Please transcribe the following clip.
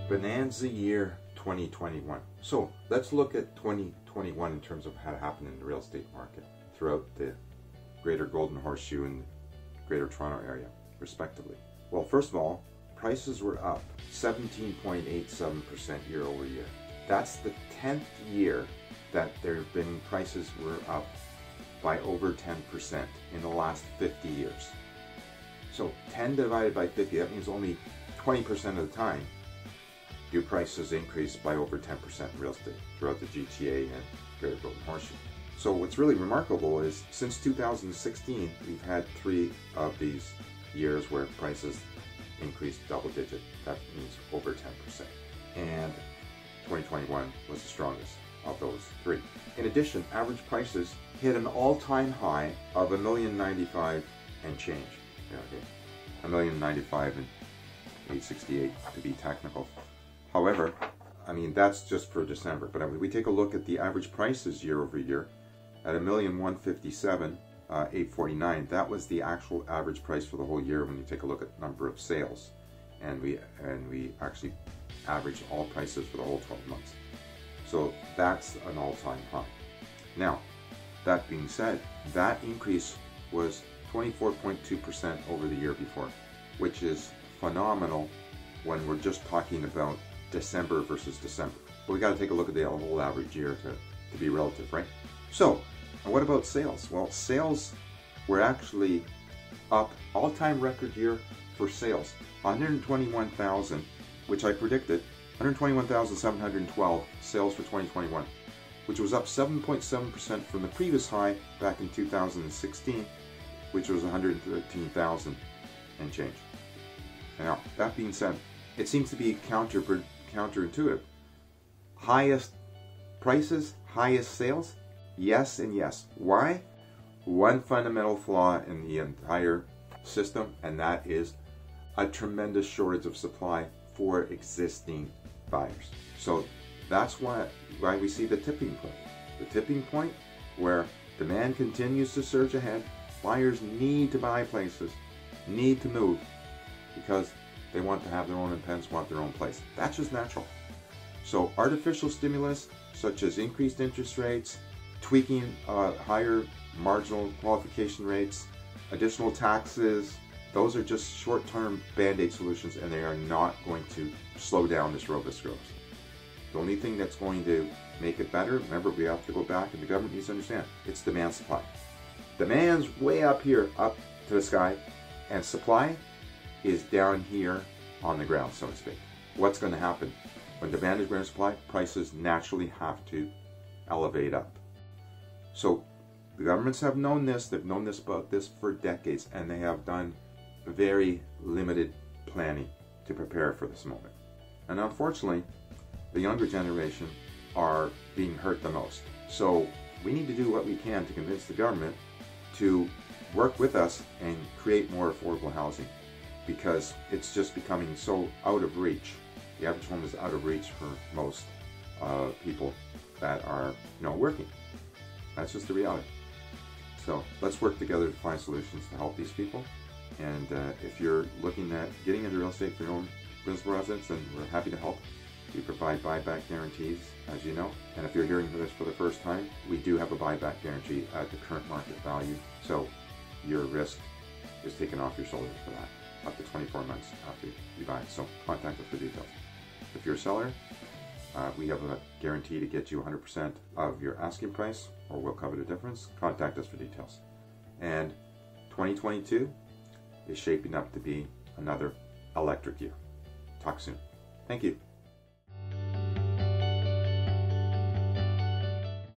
Bonanza year 2021. So let's look at 2021 in terms of what happened in the real estate market throughout the greater Golden Horseshoe and greater Toronto area, respectively. Well, first of all, prices were up 17.87% year over year. That's the 10th year that there have been prices were up by over 10% in the last 50 years. So 10 divided by 50, that means only 20% of the time do prices increase by over 10% in real estate throughout the GTA and Greater Golden Horseshoe. So what's really remarkable is since 2016, we've had 3 of these years where prices increased double digit. That means over 10%. And 2021 was the strongest of those 3. In addition, average prices hit an all-time high of $1,095,000 and change. $1,095,868 to be technical. However, I mean, that's just for December. But I mean, we take a look at the average prices year over year at $1,157,849. That was the actual average price for the whole year when you take a look at number of sales. And we actually averaged all prices for the whole 12 months. So that's an all-time high. Now, that being said, that increase was 24.2% over the year before, which is phenomenal when we're just talking about December versus December. But we got to take a look at the whole average year to be relative, right? So, what about sales? Well, sales were actually up, all-time record year for sales, 121,000, which I predicted, 121,712 sales for 2021, which was up 7.7% from the previous high back in 2016, which was 113,000 and change. Now, that being said, it seems to be counterintuitive. Highest prices, highest sales, yes and yes. Why? One fundamental flaw in the entire system, and that is a tremendous shortage of supply for existing buyers. So that's why we see the tipping point. The tipping point where demand continues to surge ahead. Buyers need to buy places, need to move, because they want to have their own independence, want their own place. That's just natural. So artificial stimulus, such as increased interest rates, tweaking higher marginal qualification rates, additional taxes, those are just short-term band-aid solutions, and they are not going to slow down this robust growth. The only thing that's going to make it better, remember, we have to go back, and the government needs to understand, it's demand supply. Demand's way up here, up to the sky, and supply is down here on the ground, so to speak. What's going to happen? When demand is greater than supply, prices naturally have to elevate up. So the governments have known this, they've known this about this for decades, and they have done very limited planning to prepare for this moment. And unfortunately, the younger generation are being hurt the most. So we need to do what we can to convince the government to work with us and create more affordable housing, because it's just becoming so out of reach. The average home is out of reach for most people that are working. That's just the reality. So let's work together to find solutions to help these people. And if you're looking at getting into real estate for your own principal residence, then we're happy to help. We provide buyback guarantees, as you know. And if you're hearing this for the first time, we do have a buyback guarantee at the current market value. So your risk is taken off your shoulders for that, up to 24 months after you buy it. So contact us for details. If you're a seller, we have a guarantee to get you 100% of your asking price, or we'll cover the difference. Contact us for details. And 2022 is shaping up to be another electric year. Talk soon. Thank you.